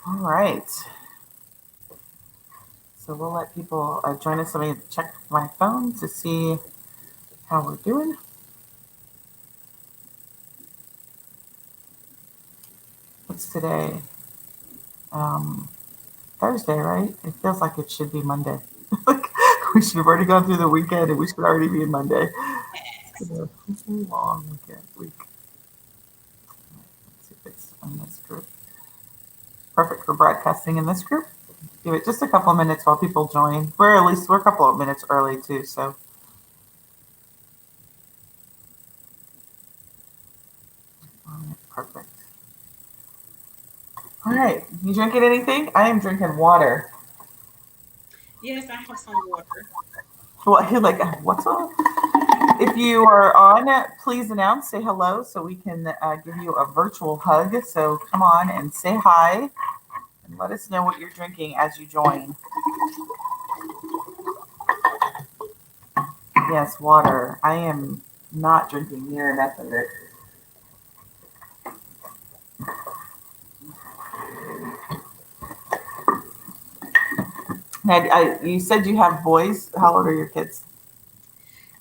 All right. So we'll let people join us. Let me check my phone to see how we're doing. What's today? Um, Thursday, right? It feels like it should be Monday. Like we should have already gone through the weekend and we should already be in Monday. It's a long week. Let's see if it's in this group. Perfect for broadcasting in this group. Give it just a couple of minutes while people join. We're a couple of minutes early too, so perfect. All right, you drinking anything? I am drinking water. Yes, I have some water. What like what's up? If you are on, please announce, say hello, so we can give you a virtual hug. So come on and say hi and let us know what you're drinking as you join. Yes, water. I am not drinking near enough of it. Now, you said you have boys. How old are your kids?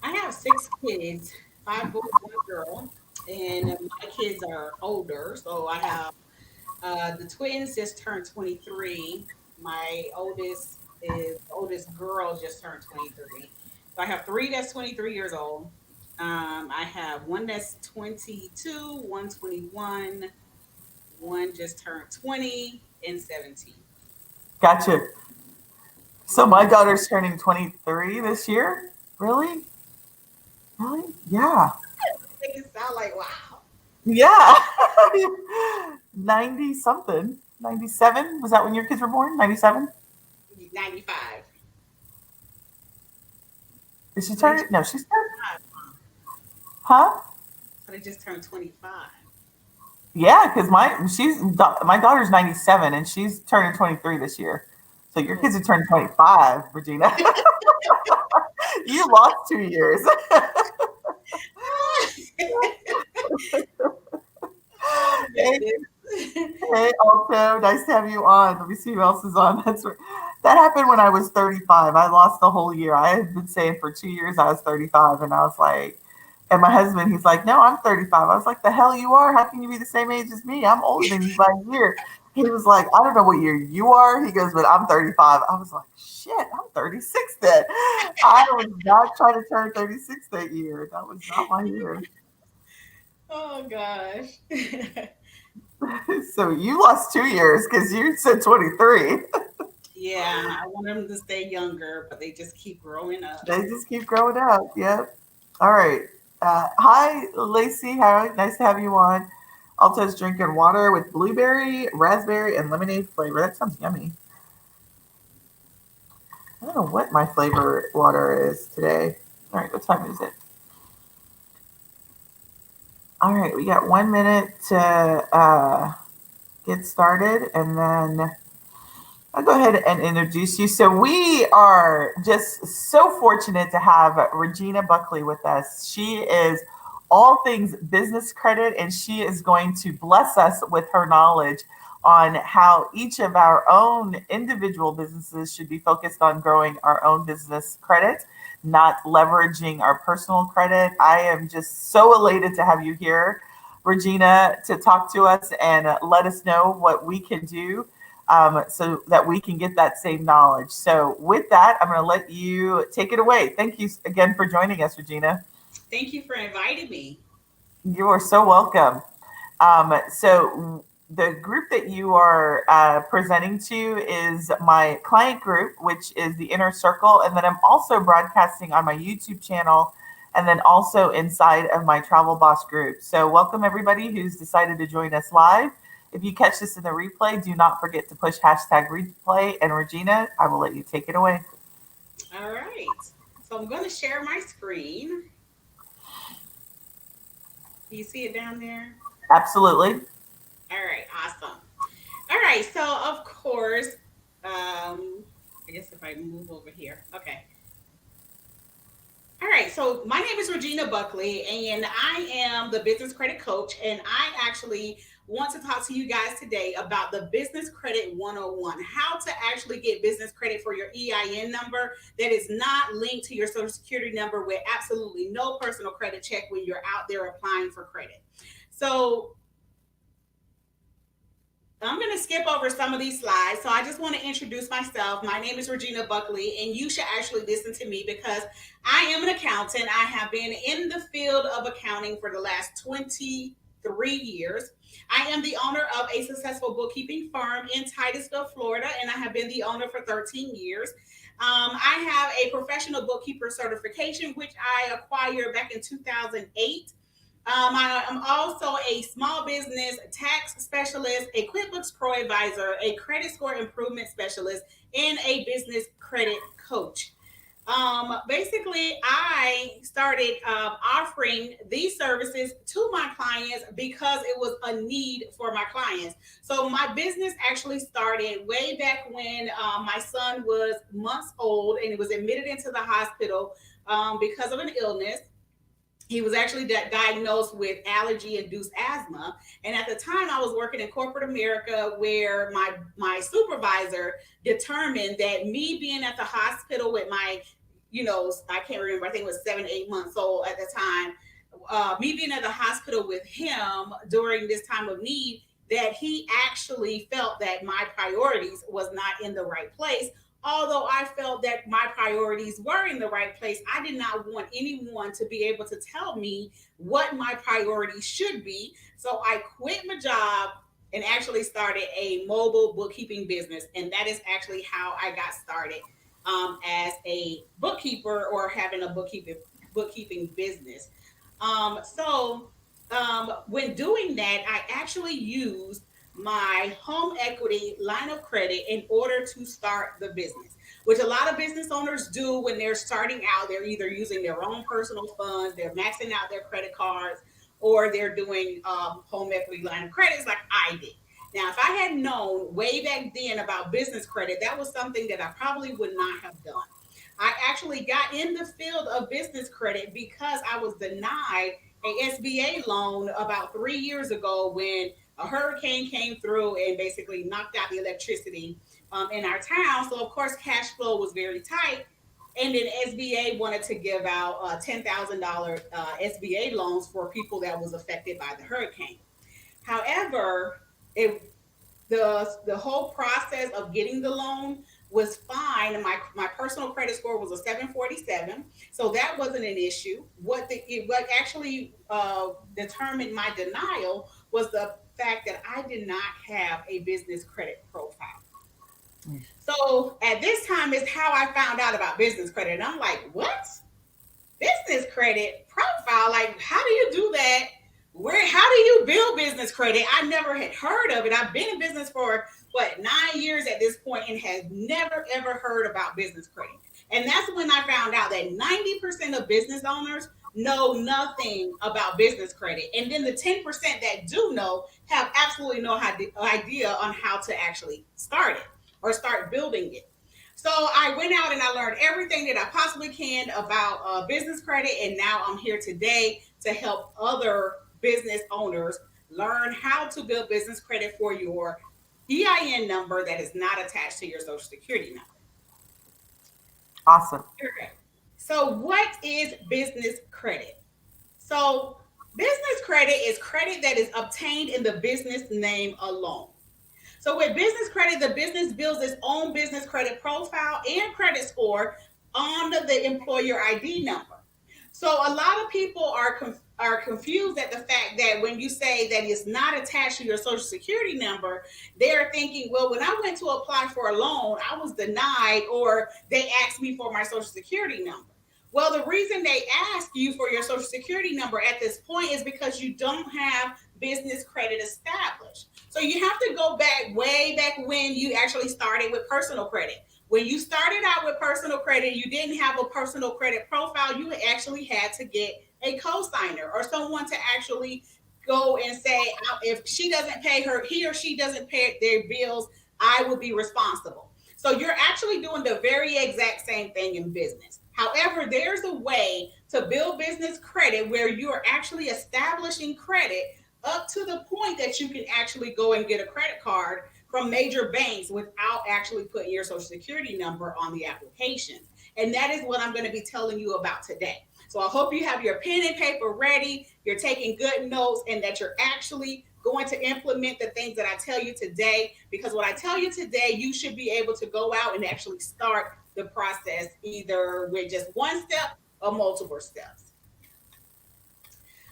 I have six kids, five boys, one girl, and my kids are older. So I have the twins just turned 23. My oldest girl just turned 23. So I have three that's 23 years old. I have one that's 22, one 21, one just turned 20, and 17. Gotcha. So my daughter's turning 23 this year. Really? Really? Yeah. Make it sound like wow. Yeah. 90 something. 97? Was that when your kids were born? 97? 95. Did she So they turn just it? No, she's turned. 25. Huh? So they just turned 25. Yeah, because my daughter's 97 and she's turning 23 this year. So your Oh. kids are turning 25, Regina. You lost 2 years. Oh Hey, goodness. hey, Alto, nice to have you on. Let me see who else is on. That happened when I was 35. I lost the whole year. I had been saying for 2 years I was 35, and I was like, and my husband, he's like, no, I'm 35. I was like, the hell you are? How can you be the same age as me? I'm older than you by a year. He was like, I don't know what year you are. He goes, but I'm 35. I was like, shit, I'm 36 then. I was not trying to turn 36 that year. That was not my year. Oh gosh. So you lost 2 years because you said 23. Yeah, I want them to stay younger, but they just keep growing up. They just keep growing up. Yep. All right. Hi, Lacey. How nice to have you on. Alto's drinking water with blueberry, raspberry, and lemonade flavor. That sounds yummy. I don't know what my flavor water is today. All right, what time is it? All right, we got 1 minute to get started, and then I'll go ahead and introduce you. So we are just so fortunate to have Regina Buckley with us. She is all things business credit, and she is going to bless us with her knowledge on how each of our own individual businesses should be focused on growing our own business credit, not leveraging our personal credit. I am just so elated to have you here, Regina, to talk to us and let us know what we can do so that we can get that same knowledge. So, with that, I'm going to let you take it away. Thank you again for joining us, Regina. Thank you for inviting me. You are so welcome. So, the group that you are presenting to is my client group, which is the Inner Circle. And then I'm also broadcasting on my YouTube channel and then also inside of my Travel Boss group. So, welcome everybody who's decided to join us live. If you catch this in the replay, do not forget to push hashtag replay. And Regina, I will let you take it away. All right. So I'm going to share my screen. Do you see it down there? Absolutely. All right. Awesome. All right. So, of course, I guess if I move over here. Okay. All right, so my name is Regina Buckley, and I am the business credit coach. And I actually want to talk to you guys today about the Business Credit 101, how to actually get business credit for your EIN number that is not linked to your Social Security number with absolutely no personal credit check when you're out there applying for credit. So, I'm going to skip over some of these slides. So I just want to introduce myself. My name is Regina Buckley, and you should actually listen to me because I am an accountant. I have been in the field of accounting for the last 23 years. I am the owner of a successful bookkeeping firm in Titusville, Florida, and I have been the owner for 13 years. I have a professional bookkeeper certification, which I acquired back in 2008. I am also a small business tax specialist, a QuickBooks Pro advisor, a credit score improvement specialist, and a business credit coach. Basically, I started offering these services to my clients because it was a need for my clients. So, my business actually started way back when my son was months old and he was admitted into the hospital because of an illness. He was actually diagnosed with allergy induced asthma, and at the time I was working in corporate America where my supervisor determined that me being at the hospital with my, I can't remember, I think it was 7 8 months old at the time, me being at the hospital with him during this time of need, that he actually felt that my priorities was not in the right place. Although I felt that my priorities were in the right place, I did not want anyone to be able to tell me what my priorities should be. So I quit my job and actually started a mobile bookkeeping business. And that is actually how I got started as a bookkeeper or having a bookkeeping business. When doing that, I actually used my home equity line of credit in order to start the business, which a lot of business owners do when they're starting out. They're either using their own personal funds, they're maxing out their credit cards, or they're doing home equity line of credits like I did. Now, if I had known way back then about business credit, that was something that I probably would not have done. I actually got in the field of business credit because I was denied a SBA loan about 3 years ago when a hurricane came through and basically knocked out the electricity in our town. So, of course, cash flow was very tight. And then SBA wanted to give out $10,000 SBA loans for people that was affected by the hurricane. However, it the whole process of getting the loan was fine. And my personal credit score was a 747, so that wasn't an issue. What actually determined my denial was the fact that I did not have a business credit profile. So at this time is how I found out about business credit. And I'm like, what? Business credit profile? Like, how do you do that? How do you build business credit? I never had heard of it. I've been in business for 9 years at this point and has never ever heard about business credit. And that's when I found out that 90% of business owners know nothing about business credit. And then the 10% that do know have absolutely no idea on how to actually start it or start building it. So I went out and I learned everything that I possibly can about business credit, and now I'm here today to help other business owners learn how to build business credit for your EIN number that is not attached to your Social Security number. Awesome. Okay. So, what is business credit? So, business credit is credit that is obtained in the business name alone. So with business credit, the business builds its own business credit profile and credit score on the employer ID number. So a lot of people are confused at the fact that when you say that it's not attached to your Social Security number, they're thinking, well, when I went to apply for a loan, I was denied, or they asked me for my Social Security number. Well, the reason they ask you for your Social Security number at this point is because you don't have business credit established. So you have to go back way back when you actually started with personal credit. When you started out with personal credit, you didn't have a personal credit profile. You actually had to get a co-signer or someone to actually go and say, if he or she doesn't pay their bills, I will be responsible. So you're actually doing the very exact same thing in business. However, there's a way to build business credit where you're actually establishing credit up to the point that you can actually go and get a credit card from major banks without actually putting your social security number on the application. And that is what I'm going to be telling you about today. So I hope you have your pen and paper ready, you're taking good notes, and that you're actually going to implement the things that I tell you today. Because what I tell you today, you should be able to go out and actually start the process either with just one step or multiple steps.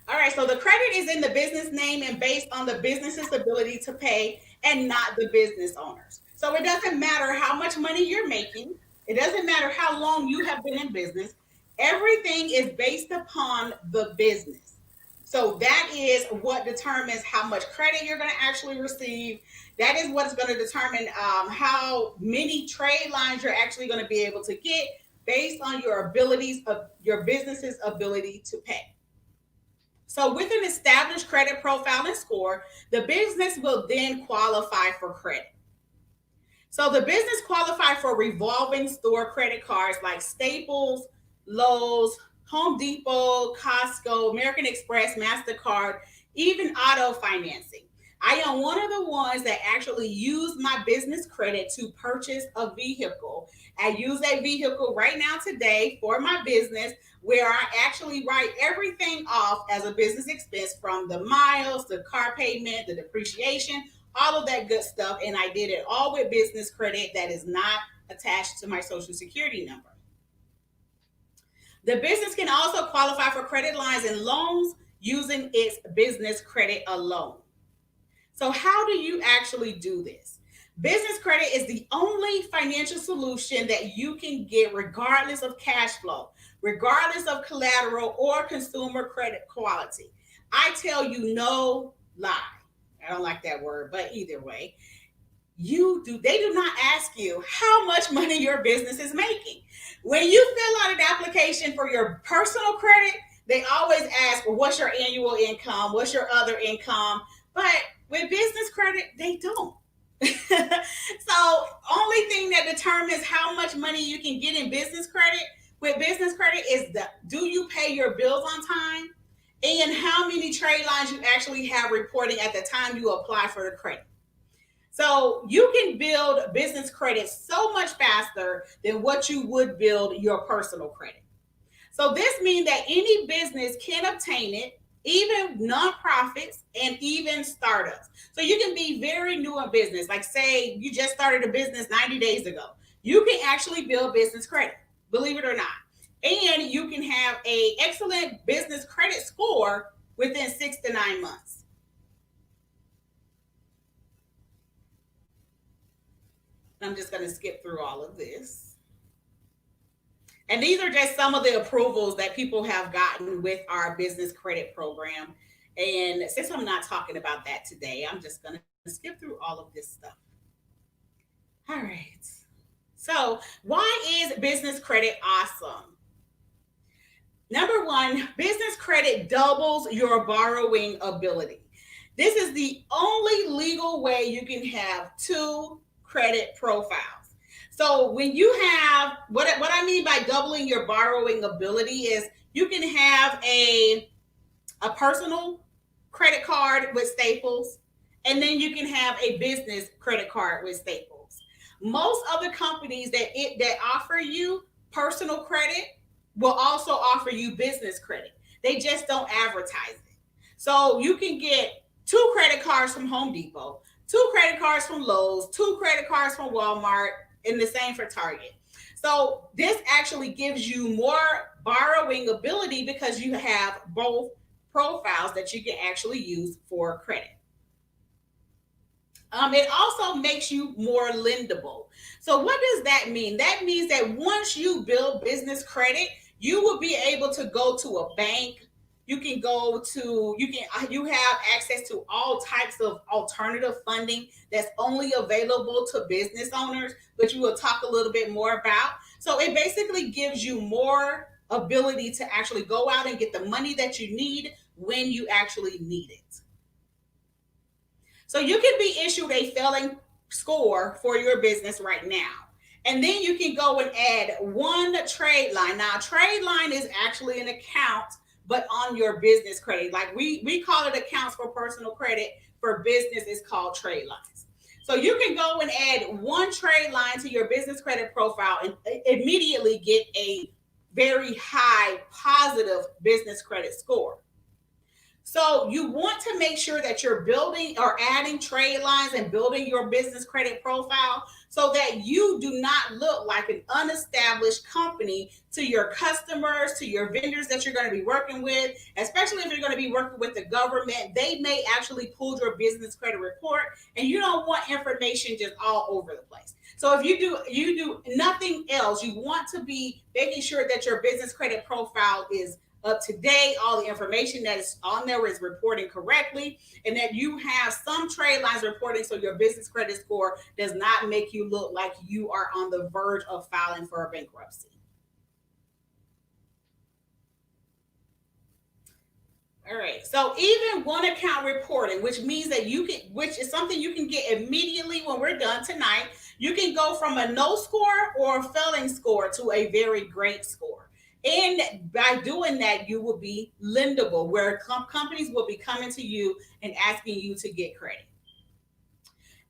All right, so the credit is in the business name and based on the business's ability to pay and not the business owners. So it doesn't matter how much money you're making, it doesn't matter how long you have been in business, everything is based upon the business. So that is what determines how much credit you're going to actually receive. That is what's going to determine how many trade lines you're actually going to be able to get based on your abilities of your business's ability to pay. So, with an established credit profile and score, the business will then qualify for credit. So, the business qualify for revolving store credit cards like Staples, Lowe's, Home Depot, Costco, American Express, MasterCard, even auto financing. I am one of the ones that actually use my business credit to purchase a vehicle. I use a vehicle right now today for my business where I actually write everything off as a business expense from the miles, the car payment, the depreciation, all of that good stuff. And I did it all with business credit that is not attached to my social security number. The business can also qualify for credit lines and loans using its business credit alone. So, how do you actually do this? Business credit is the only financial solution that you can get regardless of cash flow, regardless of collateral or consumer credit quality. I tell you no lie. I don't like that word, but either way, they do not ask you how much money your business is making. When you fill out an application for your personal credit, they always ask, well, what's your annual income? What's your other income? But with business credit, they don't. So only thing that determines how much money you can get in business credit with business credit is the do you pay your bills on time and how many trade lines you actually have reporting at the time you apply for the credit. So you can build business credit so much faster than what you would build your personal credit. So this means that any business can obtain it, even nonprofits and even startups. So you can be very new in business. Like say you just started a business 90 days ago. You can actually build business credit, believe it or not. And you can have a excellent business credit score within 6 to 9 months. I'm just going to skip through all of this. And these are just some of the approvals that people have gotten with our business credit program. And since I'm not talking about that today, I'm just going to skip through all of this stuff. All right. So, why is business credit awesome? Number one, business credit doubles your borrowing ability. This is the only legal way you can have two credit profiles. So when you have what I mean by doubling your borrowing ability is you can have a personal credit card with Staples, and then you can have a business credit card with Staples. Most other companies that offer you personal credit will also offer you business credit. They just don't advertise it. So you can get two credit cards from Home Depot, two credit cards from Lowe's, two credit cards from Walmart, and the same for Target. So this actually gives you more borrowing ability because you have both profiles that you can actually use for credit. It also makes you more lendable. So what does that mean? That means that once you build business credit, you will be able to go to a bank. You have access to all types of alternative funding that's only available to business owners, which we will talk a little bit more about. So it basically gives you more ability to actually go out and get the money that you need when you actually need it. So you can be issued a failing score for your business right now. And then you can go and add one trade line. Now, a trade line is actually an account but on your business credit. Like we call it accounts for personal credit. For business, it's called trade lines. So you can go and add one trade line to your business credit profile and immediately get a very high positive business credit score. So you want to make sure that you're building or adding trade lines and building your business credit profile so that you do not look like an unestablished company to your customers, to your vendors that you're going to be working with, especially if you're going to be working with the government. They may actually pull your business credit report and you don't want information just all over the place. So if you do nothing else, you want to be making sure that your business credit profile is up to date, all the information that is on there is reporting correctly, and that you have some trade lines reporting so your business credit score does not make you look like you are on the verge of filing for a bankruptcy. All right. So even one account reporting, which means that which is something you can get immediately when we're done tonight. You can go from a no score or a failing score to a very great score. And by doing that, you will be lendable, where companies will be coming to you and asking you to get credit.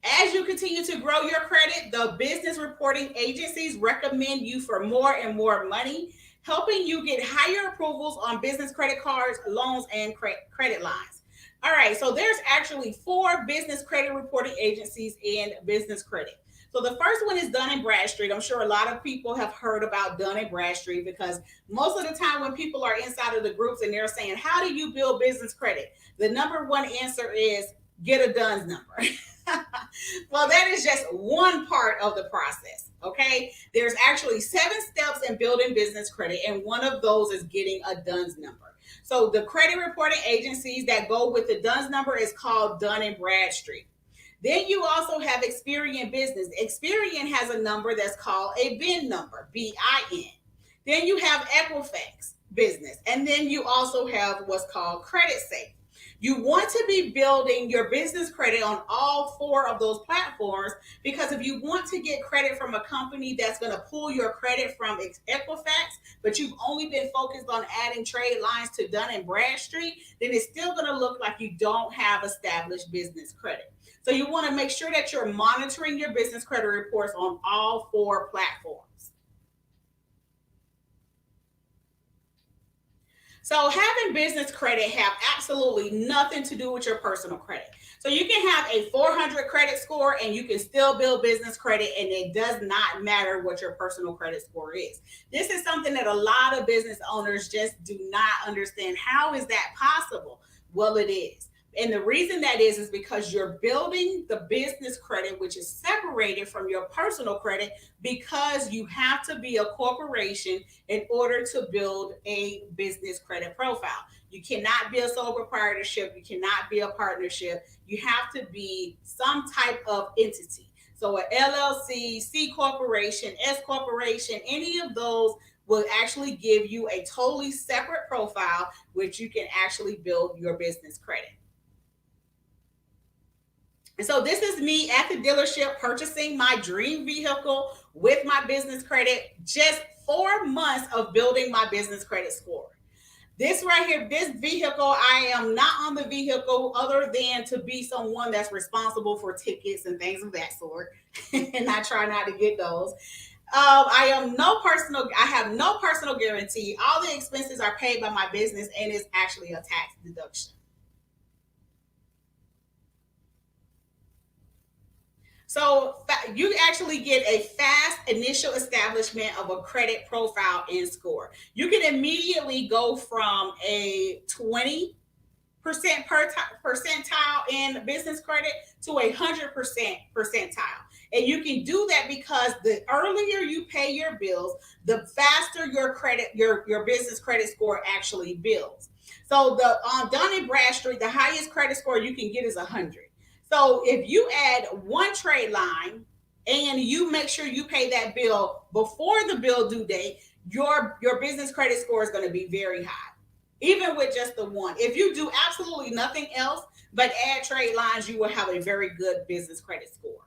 As you continue to grow your credit, the business reporting agencies recommend you for more and more money, helping you get higher approvals on business credit cards, loans, and credit lines. All right, so there's actually 4 business credit reporting agencies in business credit. So the first one is Dun& Bradstreet. I'm sure a lot of people have heard about Dun & Bradstreet because most of the time when people are inside of the groups and they're saying, how do you build business credit? The number one answer is get a DUNS number. Well, that is just one part of the process. Okay. There's actually 7 steps in building business credit, and one of those is getting a DUNS number. So the credit reporting agencies that go with the DUNS number is called Dun & Bradstreet. Then you also have Experian Business. Experian has a number that's called a BIN number, BIN. Then you have Equifax Business. And then you also have what's called Credit Safe. You want to be building your business credit on all 4 of those platforms, because if you want to get credit from a company that's going to pull your credit from Equifax, but you've only been focused on adding trade lines to Dun & Bradstreet, then it's still going to look like you don't have established business credit. So you want to make sure that you're monitoring your business credit reports on all 4 platforms. So having business credit have absolutely nothing to do with your personal credit. So you can have a 400 credit score and you can still build business credit, and it does not matter what your personal credit score is. This is something that a lot of business owners just do not understand. How is that possible? Well, it is. And the reason that is because you're building the business credit, which is separated from your personal credit, because you have to be a corporation in order to build a business credit profile. You cannot be a sole proprietorship. You cannot be a partnership. You have to be some type of entity. So an LLC, C corporation, S corporation, any of those will actually give you a totally separate profile, which you can actually build your business credit. And so this is me at the dealership purchasing my dream vehicle with my business credit, just 4 months of building my business credit score. This right here, this vehicle, I am not on the vehicle other than to be someone that's responsible for tickets and things of that sort. And I try not to get those. I have no personal guarantee. All the expenses are paid by my business, and it's actually a tax deduction. So you actually get a fast initial establishment of a credit profile and score. You can immediately go from a 20% percentile in business credit to 100% percentile. And you can do that because the earlier you pay your bills, the faster your business credit score actually builds. So on Dun & Bradstreet, the highest credit score you can get is 100. So if you add one trade line and you make sure you pay that bill before the bill due date, your business credit score is going to be very high, even with just the one. If you do absolutely nothing else but add trade lines, you will have a very good business credit score.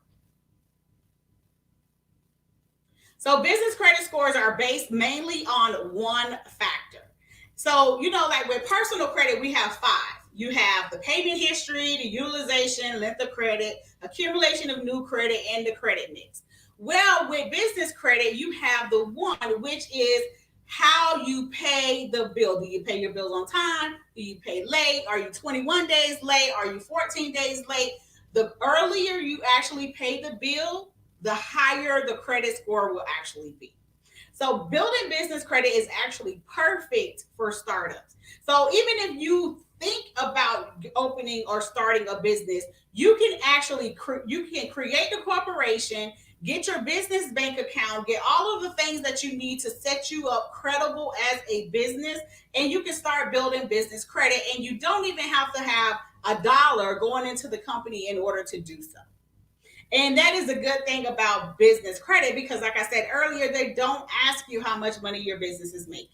So business credit scores are based mainly on one factor, So, like with personal credit, we have five. You have the payment history, the utilization, length of credit, accumulation of new credit, and the credit mix. Well, with business credit, you have the one, which is how you pay the bill. Do you pay your bills on time? Do you pay late? Are you 21 days late? Are you 14 days late? The earlier you actually pay the bill, the higher the credit score will actually be. So building business credit is actually perfect for startups. So even if you think about opening or starting a business, you can actually you can create the corporation, get your business bank account, get all of the things that you need to set you up credible as a business, and you can start building business credit. And you don't even have to have a dollar going into the company in order to do so. And that is a good thing about business credit because, like I said earlier, they don't ask you how much money your business is making.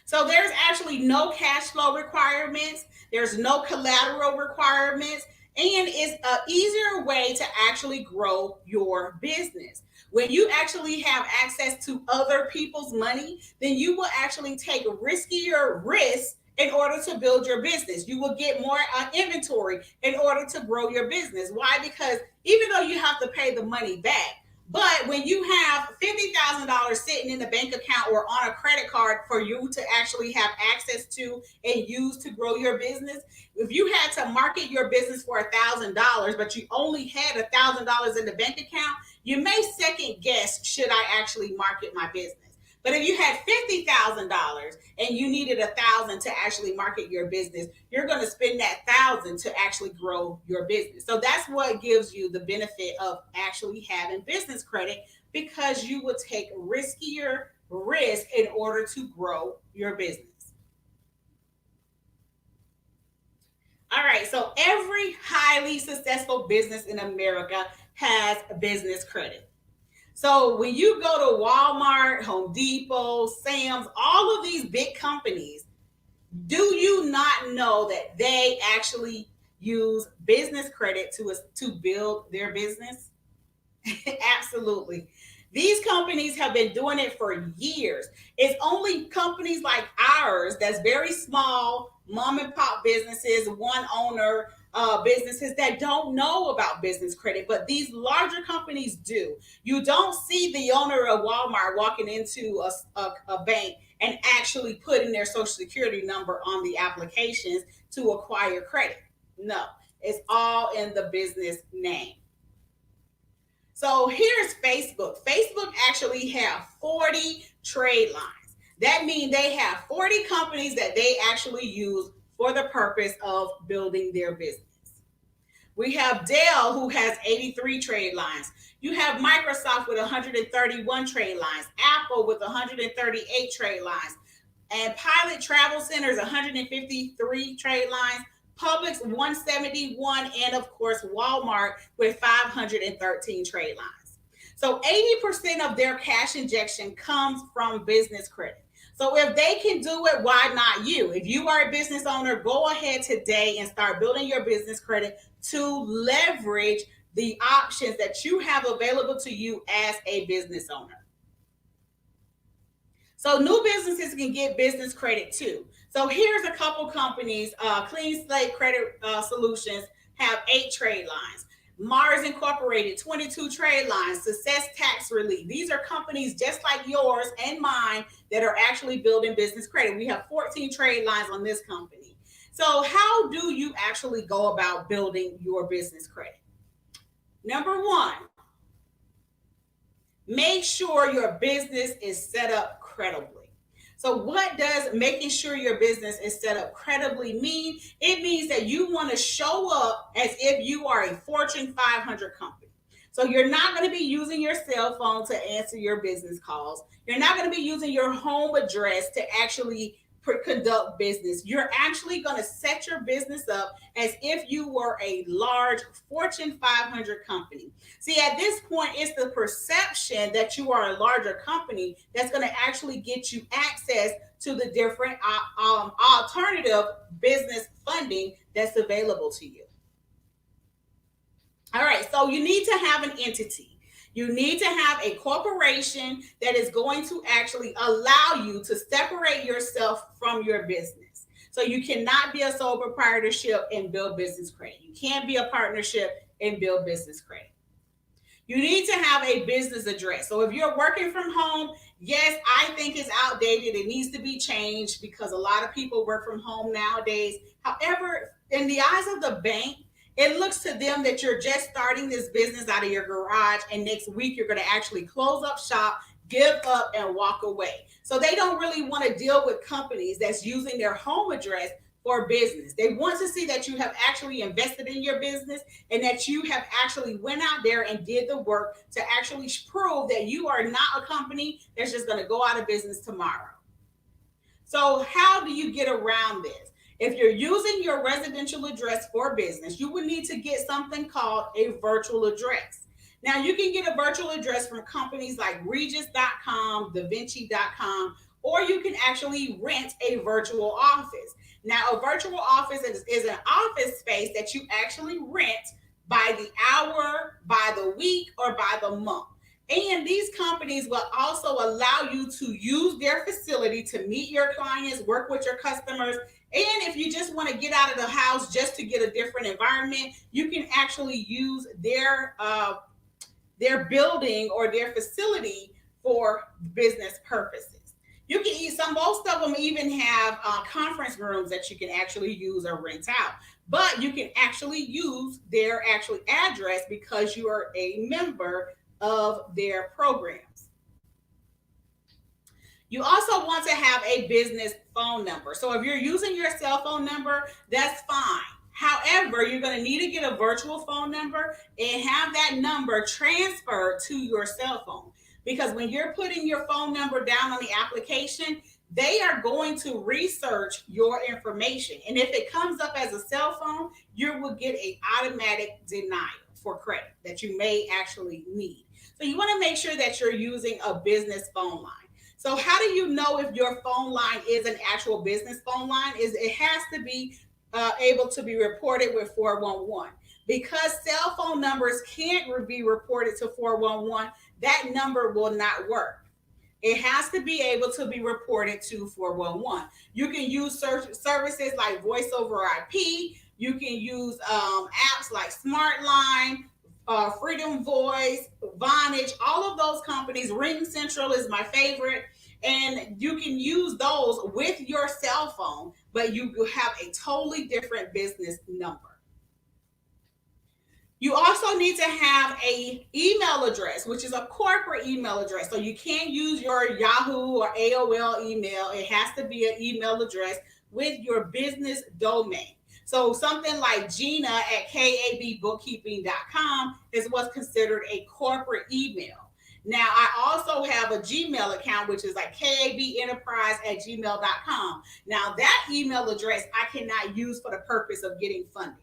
So there's actually no cash flow requirements, there's no collateral requirements, and it's an easier way to actually grow your business. When you actually have access to other people's money, then you will actually take riskier risks in order to build your business. You will get more inventory in order to grow your business. Why? Because even though you have to pay the money back, but when you have $50,000 sitting in the bank account or on a credit card for you to actually have access to and use to grow your business, if you had to market your business for $1,000, but you only had $1,000 in the bank account, you may second guess, should I actually market my business? But if you had $50,000 and you needed $1,000 to actually market your business, you're going to spend that $1,000 to actually grow your business. So that's what gives you the benefit of actually having business credit, because you will take riskier risk in order to grow your business. All right, so every highly successful business in America has business credit. So when you go to Walmart, Home Depot, Sam's, all of these big companies, do you not know that they actually use business credit to build their business? Absolutely. These companies have been doing it for years. It's only companies like ours that's very small, mom and pop businesses, one owner businesses that don't know about business credit, but these larger companies do. You don't see the owner of Walmart walking into a bank and actually putting their social security number on the applications to acquire credit. No, it's all in the business name. So here's Facebook. Facebook actually have 40 trade lines. That means they have 40 companies that they actually use for the purpose of building their business. We have Dell, who has 83 trade lines. You have Microsoft with 131 trade lines, Apple with 138 trade lines, and Pilot Travel Centers 153 trade lines, Publix 171, and of course Walmart with 513 trade lines. So 80% of their cash injection comes from business credit. So if they can do it, why not you? If you are a business owner, go ahead today and start building your business credit to leverage the options that you have available to you as a business owner. So new businesses can get business credit too. So here's a couple companies. Clean Slate Credit Solutions have 8 trade lines. Mars Incorporated, 22 trade lines. Success Tax Relief. These are companies just like yours and mine that are actually building business credit. We have 14 trade lines on this company. So how do you actually go about building your business credit? Number one, make sure your business is set up credibly. So what does making sure your business is set up credibly mean? It means that you want to show up as if you are a Fortune 500 company. So you're not going to be using your cell phone to answer your business calls. You're not going to be using your home address to actually conduct business. You're actually going to set your business up as if you were a large Fortune 500 company. See, at this point, it's the perception that you are a larger company that's going to actually get you access to the different alternative business funding that's available to you. All right, so you need to have an entity. You need to have a corporation that is going to actually allow you to separate yourself from your business. So you cannot be a sole proprietorship and build business credit. You can't be a partnership and build business credit. You need to have a business address. So if you're working from home, yes, I think it's outdated. It needs to be changed because a lot of people work from home nowadays. However, in the eyes of the bank, it looks to them that you're just starting this business out of your garage, and next week you're going to actually close up shop, give up, and walk away. So they don't really want to deal with companies that's using their home address for business. They want to see that you have actually invested in your business and that you have actually went out there and did the work to actually prove that you are not a company that's just going to go out of business tomorrow. So how do you get around this? If you're using your residential address for business, you would need to get something called a virtual address. Now, you can get a virtual address from companies like Regis.com, DaVinci.com, or you can actually rent a virtual office. Now, a virtual office is an office space that you actually rent by the hour, by the week, or by the month. And these companies will also allow you to use their facility to meet your clients, work with your customers. And if you just want to get out of the house just to get a different environment, you can actually use their building or their facility for business purposes. You can use some, most of them even have conference rooms that you can actually use or rent out. But you can actually use their actual address because you are a member of their programs. You also want to have a business phone number. So if you're using your cell phone number, that's fine. However, you're going to need to get a virtual phone number and have that number transferred to your cell phone. Because when you're putting your phone number down on the application, they are going to research your information. And if it comes up as a cell phone, you will get an automatic denial for credit that you may actually need. So you want to make sure that you're using a business phone line. So how do you know if your phone line is an actual business phone line? Is it has to be able to be reported with 411. Because cell phone numbers can't be reported to 411, that number will not work. It has to be able to be reported to 411. You can use services like voice over IP. You can use apps like Smartline, Freedom Voice, Vonage, all of those companies. Ring Central is my favorite. And you can use those with your cell phone, but you have a totally different business number. You also need to have a email address, which is a corporate email address. So you can't use your Yahoo or AOL email. It has to be an email address with your business domain. So something like Gina at kabbookkeeping.com is what's considered a corporate email. Now, I also have a Gmail account, which is like kabenterprise at gmail.com. Now, that email address I cannot use for the purpose of getting funding,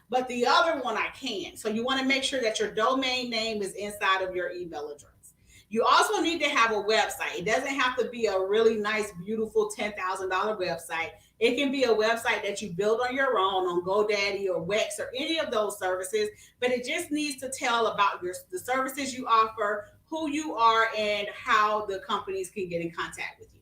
but the other one I can. So you want to make sure that your domain name is inside of your email address. You also need to have a website. It doesn't have to be a really nice, beautiful $10,000 website. It can be a website that you build on your own on GoDaddy or Wix or any of those services, but it just needs to tell about the services you offer, who you are, and how the companies can get in contact with you.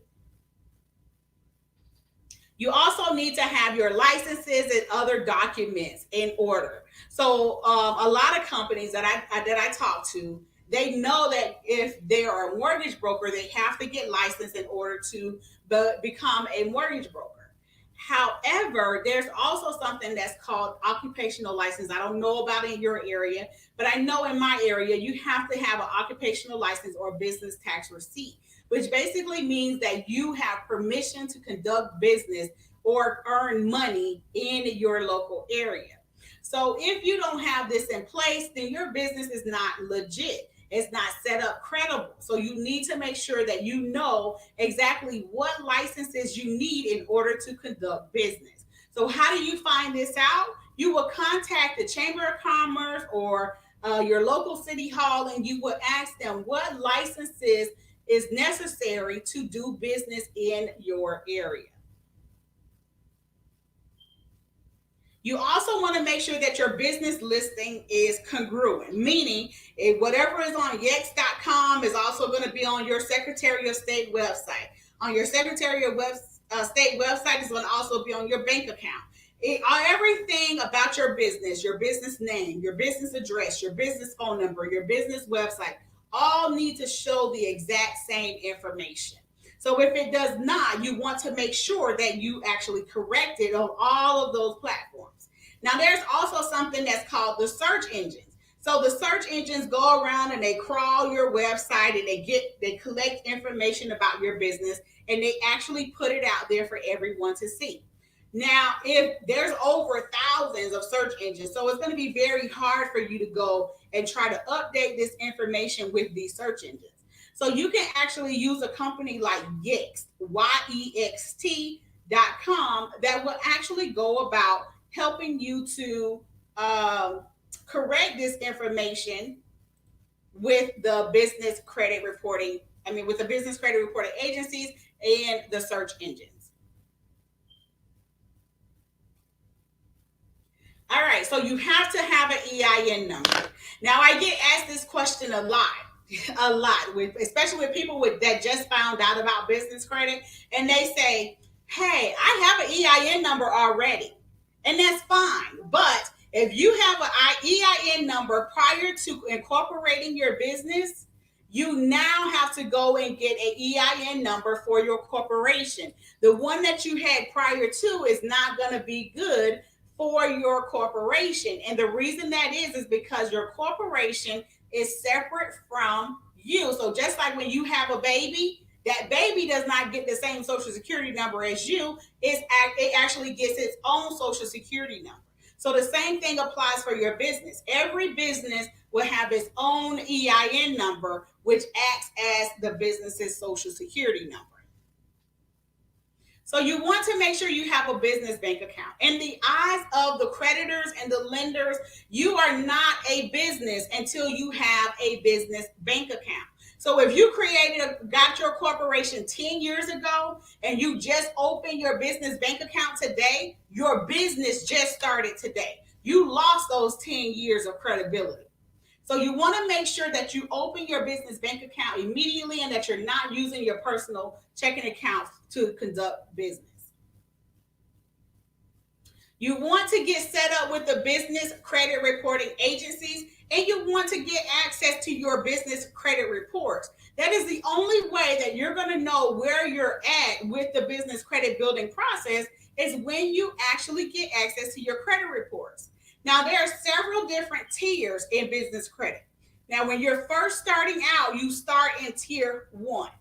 You also need to have your licenses and other documents in order. So a lot of companies that I talk to, they know that if they are a mortgage broker, they have to get licensed in order to become a mortgage broker. However, there's also something that's called occupational license. I don't know about in your area, but I know in my area, you have to have an occupational license or business tax receipt, which basically means that you have permission to conduct business or earn money in your local area. So if you don't have this in place, then your business is not legit. It's not set up credible. So you need to make sure that you know exactly what licenses you need in order to conduct business. So how do you find this out? You will contact the Chamber of Commerce or your local city hall, and you will ask them what licenses is necessary to do business in your area. You also want to make sure that your business listing is congruent, meaning if whatever is on yex.com is also going to be on your Secretary of State website. On your Secretary of State website is going to also be on your bank account. Everything about your business name, your business address, your business phone number, your business website, all need to show the exact same information. So if it does not, you want to make sure that you actually correct it on all of those platforms. Now, there's also something that's called the search engines. So the search engines go around and they crawl your website and they collect information about your business and they actually put it out there for everyone to see. Now, if there's over thousands of search engines, so it's going to be very hard for you to go and try to update this information with these search engines. So you can actually use a company like Yext, YEXT.com, that will actually go about helping you to correct this information with the business credit reporting, with the business credit reporting agencies and the search engines. All right, so you have to have an EIN number. Now, I get asked this question a lot, especially with people that just found out about business credit, and they say, "Hey, I have an EIN number already," and that's fine. But if you have an EIN number prior to incorporating your business, you now have to go and get an EIN number for your corporation. The one that you had prior to is not going to be good for your corporation. And the reason that is because your corporation is separate from you. So just like when you have a baby, that baby does not get the same social security number as you. It actually gets its own social security number. So the same thing applies for your business. Every business will have its own EIN number, which acts as the business's social security number. So you want to make sure you have a business bank account. In the eyes of the creditors and the lenders, you are not a business until you have a business bank account. So if you got your corporation 10 years ago and you just opened your business bank account today, your business just started today. You lost those 10 years of credibility. So you want to make sure that you open your business bank account immediately and that you're not using your personal checking account to conduct business. You want to get set up with the business credit reporting agencies, and you want to get access to your business credit reports. That is the only way that you're going to know where you're at with the business credit building process is when you actually get access to your credit reports. Now, there are several different tiers in business credit. Now, when you're first starting out, you start in tier 1.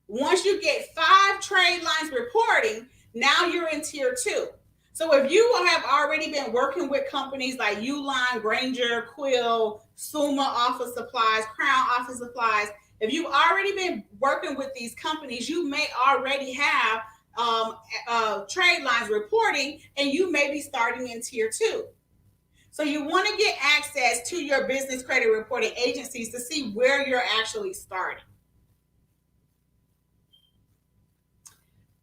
Once you get 5 trade lines reporting, now you're in tier 2. So if you have already been working with companies like Uline, Granger, Quill, Summa Office Supplies, Crown Office Supplies, if you've already been working with these companies, you may already have trade lines reporting, and you may be starting in tier 2. So you want to get access to your business credit reporting agencies to see where you're actually starting.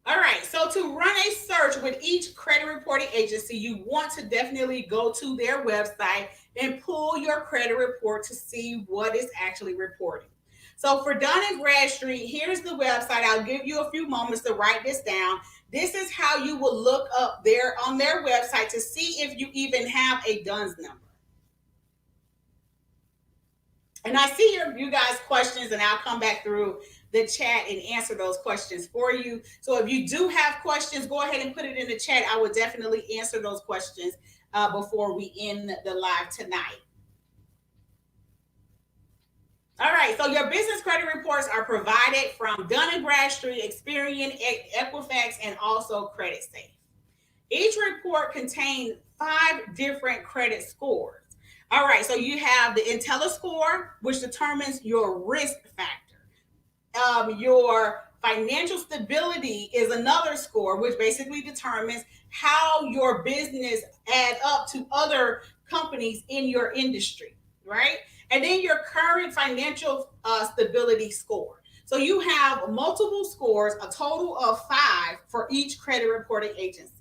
All right, so to run a search with each credit reporting agency, you want to definitely go to their website and pull your credit report to see what is actually reporting. So for Dun & Bradstreet, here's the website. I'll give you a few moments to write this down. This is how you will look up there on their website to see if you even have a DUNS number. And I see you guys' questions, and I'll come back through the chat and answer those questions for you. So if you do have questions, go ahead and put it in the chat. I will definitely answer those questions before we end the live tonight. All right, so your business credit reports are provided from Dun & Bradstreet, Experian, Equifax, and also CreditSafe. Each report contains 5 different credit scores. All right, so you have the IntelliScore, which determines your risk factor. Your financial stability is another score, which basically determines how your business adds up to other companies in your industry, right? And then your current financial stability score. So you have multiple scores, a total of 5 for each credit reporting agency.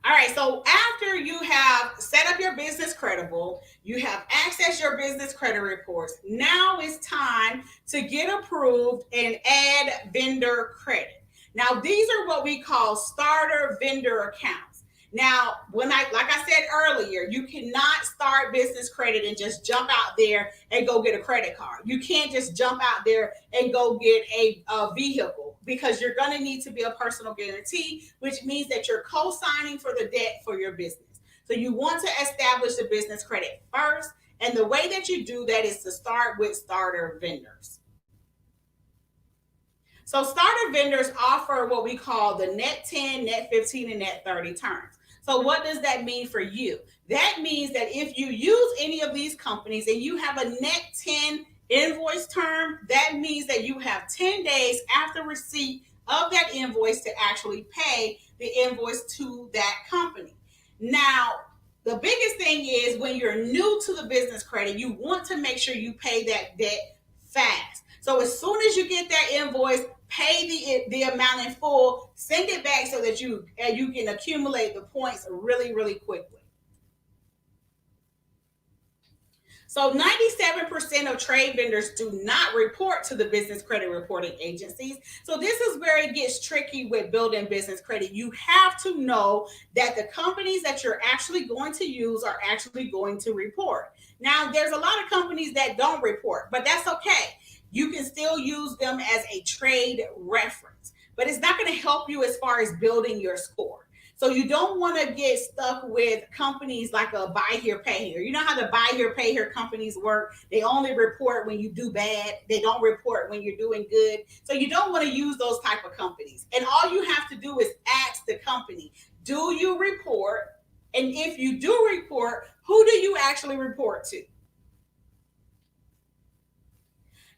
All right, so after you have set up your business credible, you have accessed your business credit reports, now it's time to get approved and add vendor credit. Now, these are what we call starter vendor accounts. Now, like I said earlier, you cannot start business credit and just jump out there and go get a credit card. You can't just jump out there and go get a vehicle because you're going to need to be a personal guarantee, which means that you're co-signing for the debt for your business. So you want to establish the business credit first. And the way that you do that is to start with starter vendors. So starter vendors offer what we call the net 10, net 15, and net 30 terms. So what does that mean for you? That means that if you use any of these companies and you have a net 10 invoice term, that means that you have 10 days after receipt of that invoice to actually pay the invoice to that company. Now, the biggest thing is when you're new to the business credit, you want to make sure you pay that debt fast. So as soon as you get that invoice, pay the amount in full, send it back so that you can accumulate the points really, really quickly. So 97% of trade vendors do not report to the business credit reporting agencies. So this is where it gets tricky with building business credit. You have to know that the companies that you're actually going to use are actually going to report. Now, there's a lot of companies that don't report, but that's okay. You can still use them as a trade reference, but it's not going to help you as far as building your score. So you don't want to get stuck with companies like a buy here, pay here. You know how the buy here, pay here companies work? They only report when you do bad. They don't report when you're doing good. So you don't want to use those type of companies. And all you have to do is ask the company, do you report? And if you do report, who do you actually report to?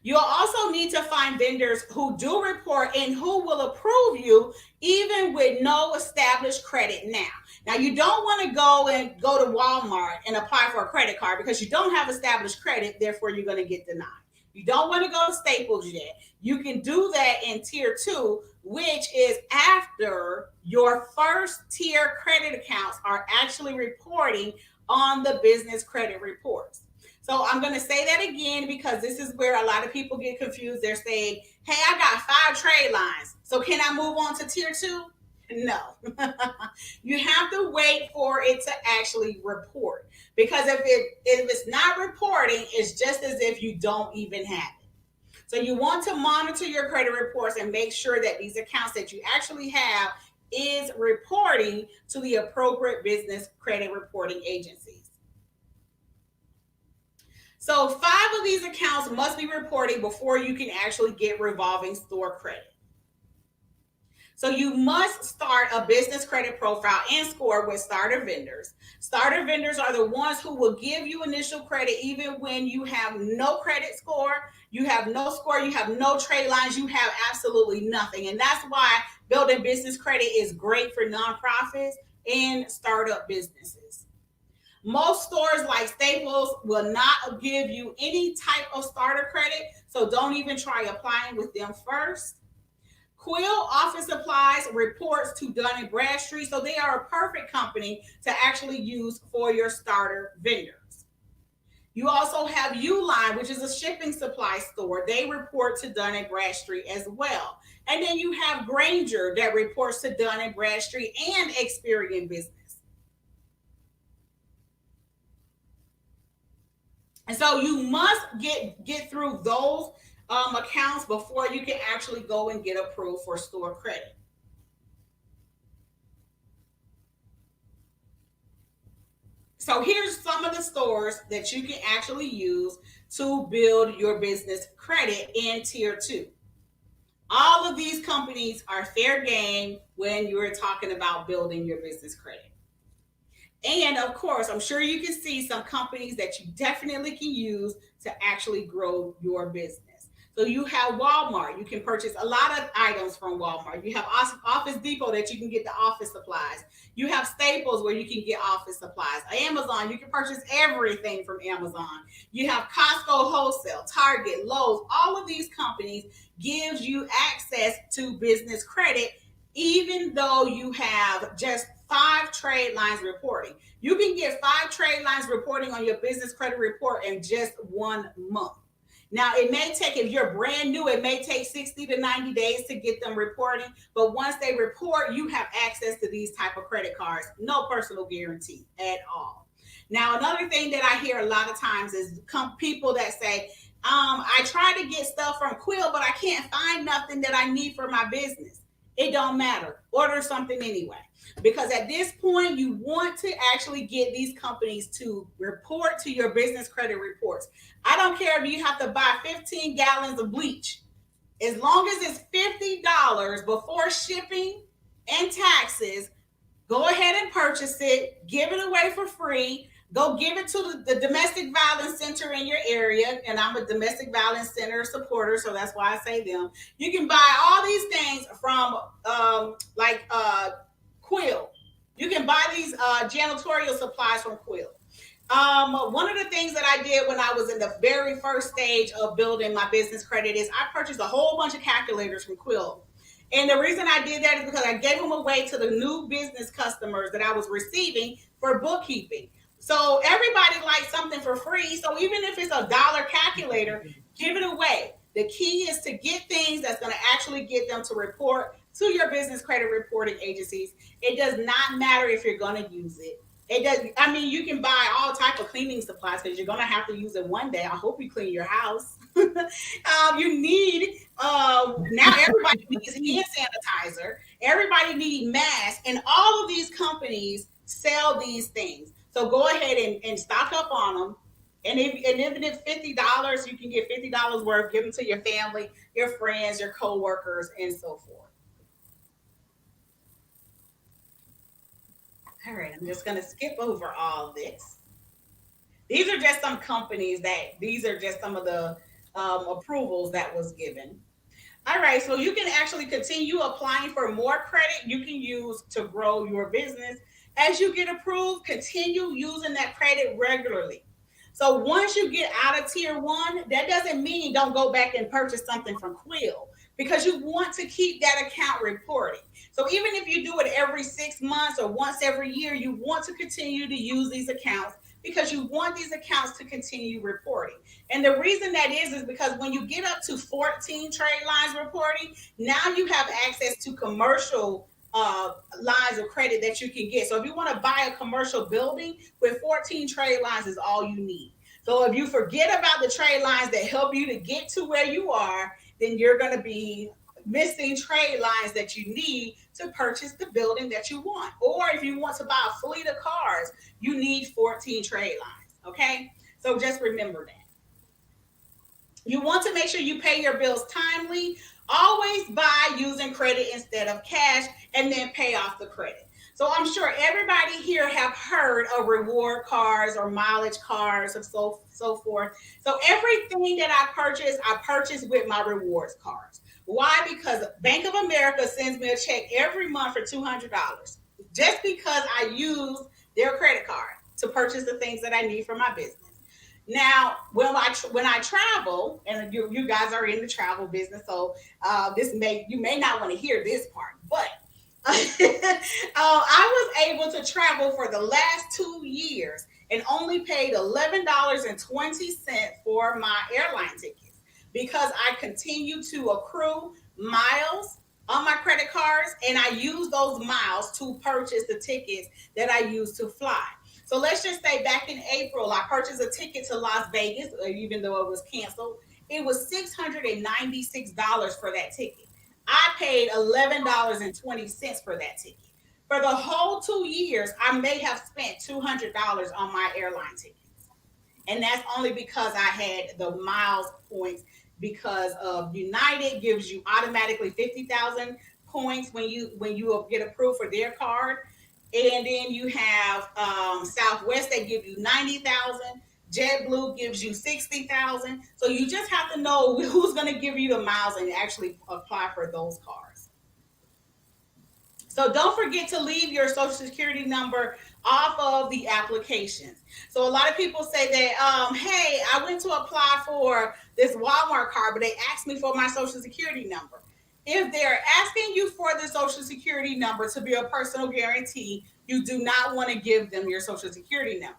You'll also need to find vendors who do report and who will approve you even with no established credit now. Now, you don't want to go to Walmart and apply for a credit card because you don't have established credit, therefore you're going to get denied. You don't want to go to Staples yet. You can do that in tier 2, which is after your first tier credit accounts are actually reporting on the business credit reports. So I'm going to say that again because this is where a lot of people get confused. They're saying, hey, I got 5 trade lines. So can I move on to tier 2? No. You have to wait for it to actually report. Because if it's not reporting, it's just as if you don't even have it. So you want to monitor your credit reports and make sure that these accounts that you actually have is reporting to the appropriate business credit reporting agencies. So 5 of these accounts must be reporting before you can actually get revolving store credit. So you must start a business credit profile and score with starter vendors. Starter vendors are the ones who will give you initial credit even when you have no credit score, you have no score, you have no trade lines, you have absolutely nothing. And that's why building business credit is great for nonprofits and startup businesses. Most stores like Staples will not give you any type of starter credit, so don't even try applying with them first. Quill Office Supplies reports to Dun & Bradstreet, so they are a perfect company to actually use for your starter vendors. You also have Uline, which is a shipping supply store. They report to Dun & Bradstreet as well. And then you have Granger that reports to Dun & Bradstreet and Experian Business. And so you must get through those accounts before you can actually go and get approved for store credit. So here's some of the stores that you can actually use to build your business credit in tier 2. All of these companies are fair game when you're talking about building your business credit. And of course, I'm sure you can see some companies that you definitely can use to actually grow your business. So you have Walmart. You can purchase a lot of items from Walmart. You have Office Depot that you can get the office supplies. You have Staples where you can get office supplies. Amazon, you can purchase everything from Amazon. You have Costco Wholesale, Target, Lowe's. All of these companies gives you access to business credit even though you have just 5 trade lines reporting. You can get 5 trade lines reporting on your business credit report in just 1 month. Now, it may take, if you're brand new, it may take 60 to 90 days to get them reporting. But once they report, you have access to these type of credit cards. No personal guarantee at all. Now, another thing that I hear a lot of times is people that say, I try to get stuff from Quill, but I can't find nothing that I need for my business. It don't matter. Order something anyway. Because at this point, you want to actually get these companies to report to your business credit reports. I don't care if you have to buy 15 gallons of bleach. As long as it's $50 before shipping and taxes, go ahead and purchase it, give it away for free. Go give it to the domestic violence center in your area. And I'm a domestic violence center supporter, so that's why I say them. You can buy all these things from Quill. You can buy these janitorial supplies from Quill. One of the things that I did when I was in the very first stage of building my business credit is I purchased a whole bunch of calculators from Quill. And the reason I did that is because I gave them away to the new business customers that I was receiving for bookkeeping. So everybody likes something for free. So even if it's $1 calculator, give it away. The key is to get things that's going to actually get them to report to your business credit reporting agencies. It does not matter if you're going to use it. It does. I mean, you can buy all type of cleaning supplies because you're gonna have to use it one day. I hope you clean your house. You need now everybody needs hand sanitizer. Everybody needs masks, and all of these companies sell these things. So go ahead and stock up on them. And even if $50, you can get $50 worth. Give them to your family, your friends, your coworkers, and so forth. All right, I'm just going to skip over all this. These are just some companies that, these are just some of the approvals that was given. All right, so you can actually continue applying for more credit you can use to grow your business. As you get approved, continue using that credit regularly. So once you get out of tier one, that doesn't mean don't go back and purchase something from Quill because you want to keep that account reporting. So even if you do it every 6 months or once every year, you want to continue to use these accounts because you want these accounts to continue reporting. And the reason that is because when you get up to 14 trade lines reporting, now you have access to commercial lines of credit that you can get. So if you want to buy a commercial building with 14 trade lines is all you need. So if you forget about the trade lines that help you to get to where you are, then you're going to be missing trade lines that you need to purchase the building that you want. Or if you want to buy a fleet of cars, you need 14 trade lines. Okay. So just remember that. You want to make sure you pay your bills timely. Always buy using credit instead of cash and then pay off the credit. So I'm sure everybody here have heard of reward cards or mileage cards and so forth. So everything that I purchase with my rewards cards. Why? Because Bank of America sends me a check every month for $200 just because I use their credit card to purchase the things that I need for my business. Now, when I travel, and you guys are in the travel business, so you may not want to hear this part, but I was able to travel for the last 2 years and only paid $11.20 for my airline tickets because I continue to accrue miles on my credit cards and I use those miles to purchase the tickets that I use to fly. So let's just say back in April, I purchased a ticket to Las Vegas, even though it was canceled. It was $696 for that ticket. I paid $11.20 for that ticket. For the whole 2 years, I may have spent $200 on my airline tickets. And that's only because I had the miles points because of United gives you automatically 50,000 points when you get approved for their card. And then you have Southwest, they give you 90,000. JetBlue gives you 60,000. So you just have to know who's going to give you the miles and actually apply for those cars. So don't forget to leave your social security number off of the applications. So a lot of people say that, hey, I went to apply for this Walmart card, but they asked me for my social security number. If they're asking you for the social security number to be a personal guarantee, You do not want to give them your social security number.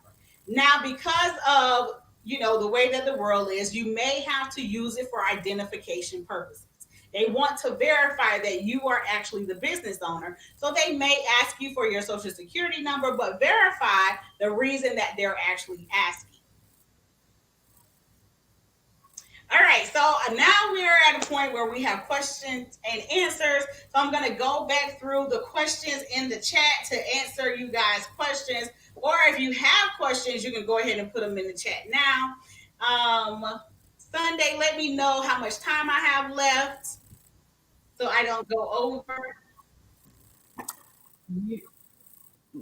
Now, because of the way that the world is, you may have to use it for identification purposes. They want to verify that you are actually the business owner. So they may ask you for your social security number, but verify the reason that they're actually asking. All right, so now we're at a point where we have questions and answers. So I'm going to go back through the questions in the chat to answer you guys' questions. Or if you have questions, you can go ahead and put them in the chat now. Sunday, let me know how much time I have left so I don't go over. You,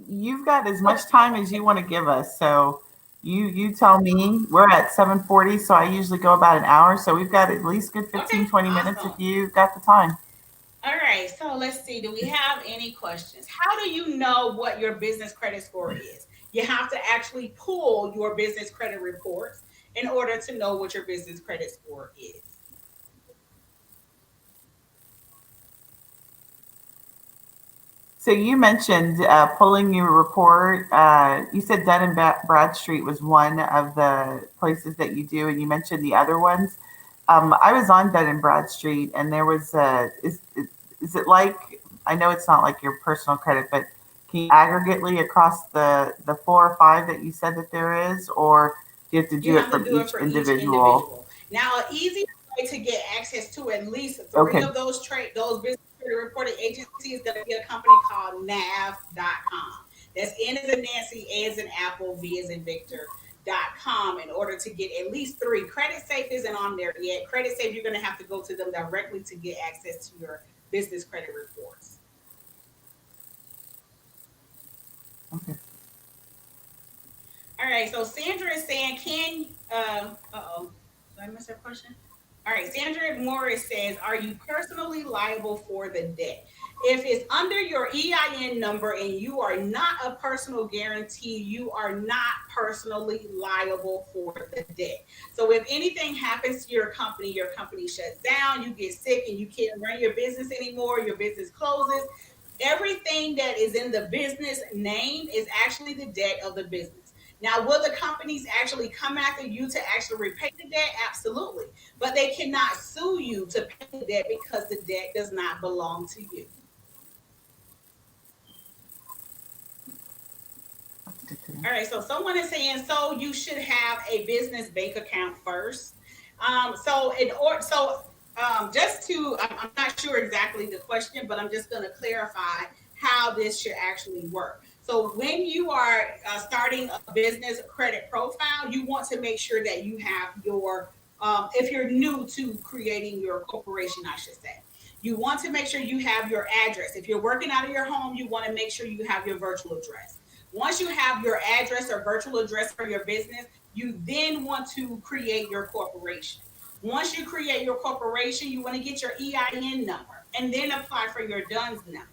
you've got as Okay, much time as you want to give us. So you tell me. We're at 7:40, so I usually go about an hour. So we've got at least good okay, 15-20 minutes if awesome. you got the time. All right, so let's see. Do we have any questions? How do you know what your business credit score is? You have to actually pull your business credit reports in order to know what your business credit score is. So you mentioned pulling your report. You said Dun and Bradstreet was one of the places that you do, and you mentioned the other ones. I was on Dun and Bradstreet, and there was is it like, I know it's not like your personal credit, but can you aggregately across the four or five that you said that there is, or do you have to You do it have to from do it each for each individual? individual. Now, an easy way to get access to at least three Okay. of those business credit reporting agencies is going to be a company called nav.com. That's N as in Nancy, A as in Apple, V as in Victor.com in order to get at least three. Credit Safe isn't on there yet. Credit Safe, you're going to have to go to them directly to get access to your business credit reports. Okay. All right, so Sandra is saying, oh, did I miss her question? All right, Sandra Morris says, are you personally liable for the debt? If it's under your EIN number and you are not a personal guarantee, you are not personally liable for the debt. So if anything happens to your company shuts down, you get sick and you can't run your business anymore, your business closes, everything that is in the business name is actually the debt of the business. Now, will the companies actually come after you to actually repay the debt? Absolutely. But they cannot sue you to pay the debt because the debt does not belong to you. All right, so someone is saying, so you should have a business bank account first. So in or so just to, I'm not sure exactly the question, but I'm just going to clarify how this should actually work. So when you are starting a business credit profile, you want to make sure that you have if you're new to creating your corporation, I should say. You want to make sure you have your address. If you're working out of your home, you want to make sure you have your virtual address. Once you have your address or virtual address for your business, you then want to create your corporation. Once you create your corporation, you want to get your EIN number and then apply for your DUNS number.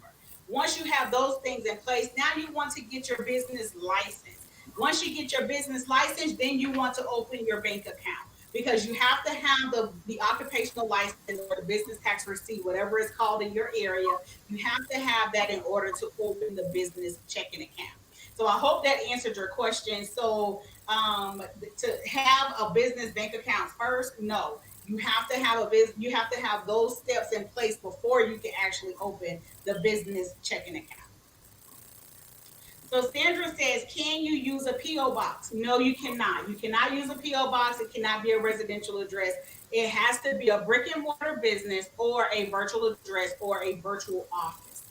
Once you have those things in place, now you want to get your business license. Once you get your business license, then you want to open your bank account because you have to have the occupational license or the business tax receipt, whatever it's called in your area. You have to have that in order to open the business checking account. So I hope that answered your question. So to have a business bank account first, no. You have to have a business. You have to have those steps in place before you can actually open the business checking account. So Sandra says, can you use a PO box? No, you cannot. You cannot use a PO box. It cannot be a residential address. It has to be a brick and mortar business or a virtual address or a virtual office.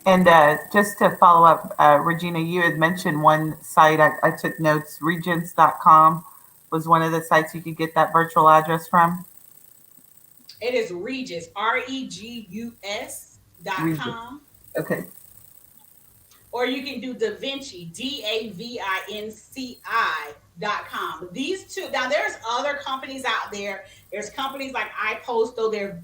And just to follow up, Regina, you had mentioned one site, I took notes, regents.com was one of the sites you could get that virtual address from. It is Regis, Regus dot Regents. com. Okay. Or you can do Da Vinci, DAVINCI.com. These two, now there's other companies out there. There's companies like iPostal, they're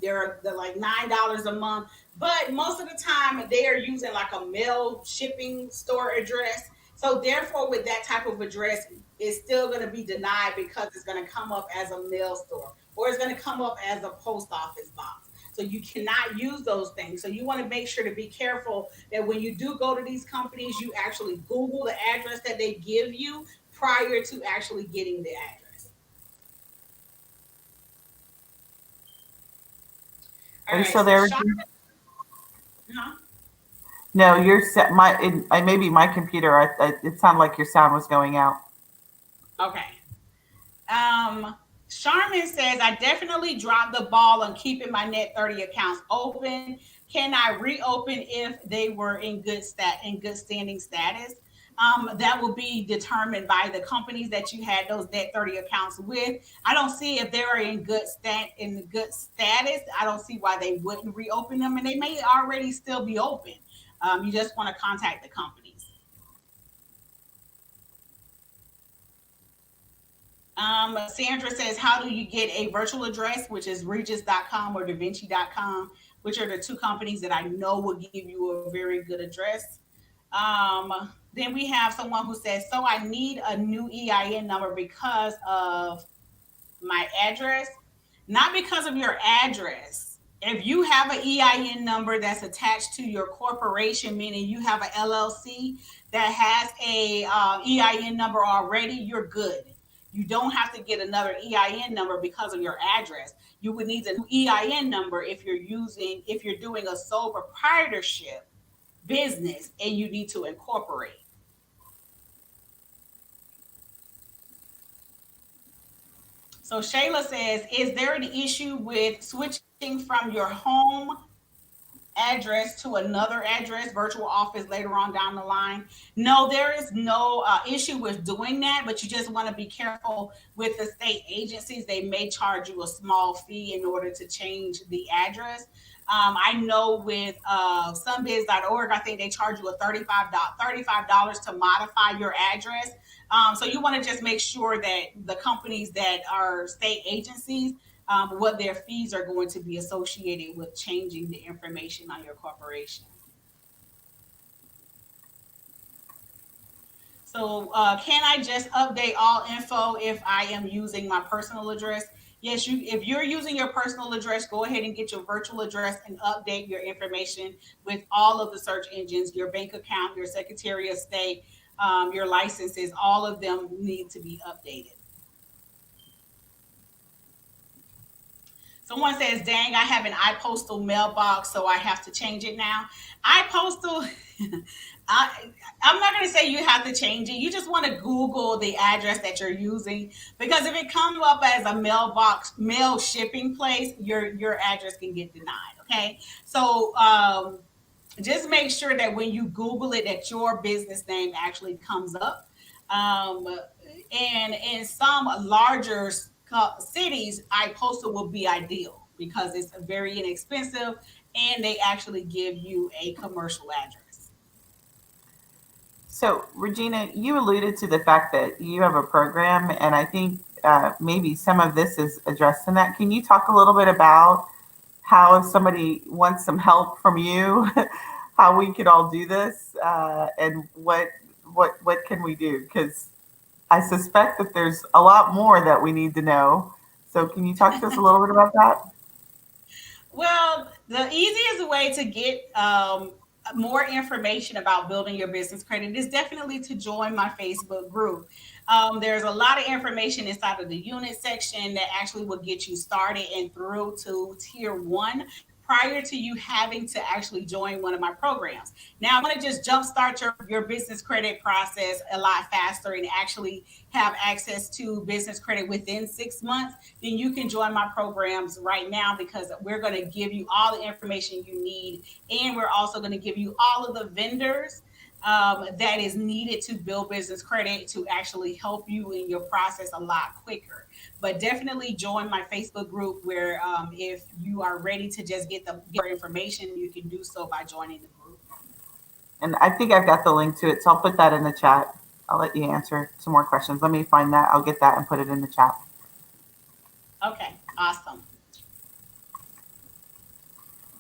like $9 a month, but most of the time they are using like a mail shipping store address. So therefore, with that type of address, it's still going to be denied because it's going to come up as a mail store or it's going to come up as a post office box. So you cannot use those things. So you want to make sure to be careful that when you do go to these companies, you actually Google the address that they give you prior to actually getting the address. All Are you right, still so there, shop. Regina? Huh? No, you're set. Maybe my computer. It sounded like your sound was going out. Okay. Um, Charmin says, I definitely dropped the ball on keeping my net 30 accounts open. Can I reopen if they were in good standing status? That will be determined by the companies that you had those net 30 accounts with. I don't see if they're in good status. I don't see why they wouldn't reopen them, and they may already still be open. You just want to contact the companies. Sandra says, how do you get a virtual address, which is regis.com or davinci.com, which are the two companies that I know will give you a very good address. Then we have someone who says, so I need a new EIN number because of my address, not because of your address. If you have an EIN number that's attached to your corporation, meaning you have an LLC that has a EIN number already, you're good. You don't have to get another EIN number because of your address. You would need a new EIN number if you're doing a sole proprietorship business and you need to incorporate. So Shayla says, is there an issue with switching from your home address to another address, virtual office later on down the line? No, there is no issue with doing that, but you just want to be careful with the state agencies. They may charge you a small fee in order to change the address. I know with sunbiz.org, I think they charge you a $35 to modify your address. So you want to just make sure that the companies that are state agencies, what their fees are going to be associated with changing the information on your corporation. So, can I just update all info if I am using my personal address? Yes, you. If you're using your personal address, go ahead and get your virtual address and update your information with all of the search engines, your bank account, your Secretary of State, your licenses. All of them need to be updated. Someone says, dang, I have an iPostal mailbox, so I have to change it now. iPostal, I, I'm not going to say you have to change it. You just want to Google the address that you're using because if it comes up as a mailbox, mail shipping place, your address can get denied. Okay. So, just make sure that when you Google it, that your business name actually comes up. Um, and in some larger cities, iPostal will be ideal because it's very inexpensive and they actually give you a commercial address. So, Regina, you alluded to the fact that you have a program, and I think maybe some of this is addressed in that. Can you talk a little bit about how, if somebody wants some help from you, how we could all do this, and what can we do? Because I suspect that there's a lot more that we need to know. So, can you talk to us a little bit about that? Well, the easiest way to get more information about building your business credit is definitely to join my Facebook group. There's a lot of information inside of the unit section that actually will get you started and through to tier 1 prior to you having to actually join one of my programs. Now, I want to just jumpstart your business credit process a lot faster and actually have access to business credit within 6 months, then you can join my programs right now because we're going to give you all the information you need. And we're also going to give you all of the vendors that is needed to build business credit to actually help you in your process a lot quicker. But definitely join my Facebook group where if you are ready to just get more information, you can do so by joining the group. And I think I've got the link to it, so I'll put that in the chat. I'll let you answer some more questions. Let me find that. I'll get that and put it in the chat. Okay, awesome.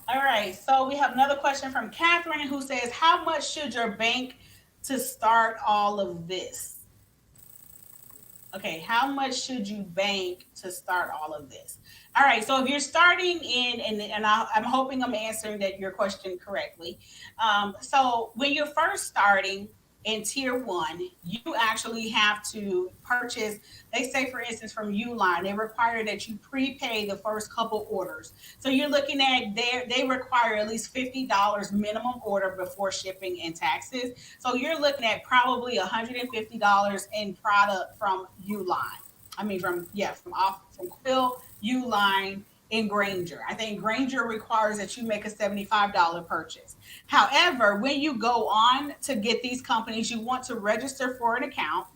All right, so we have another question from Catherine who says, how much should your bank to start all of this? Okay, how much should you bank to start all of this? All right, so if you're starting in, I'm hoping I'm answering that your question correctly. So when you're first starting in tier one, you actually have to purchase. They say, for instance, from Uline, they require that you prepay the first couple orders. So you're looking at they require at least $50 minimum order before shipping and taxes. So you're looking at probably $150 in product from Uline. I mean, from Quill, Uline, and Granger. I think Granger requires that you make a $75 purchase. However, when you go on to get these companies, you want to register for an account.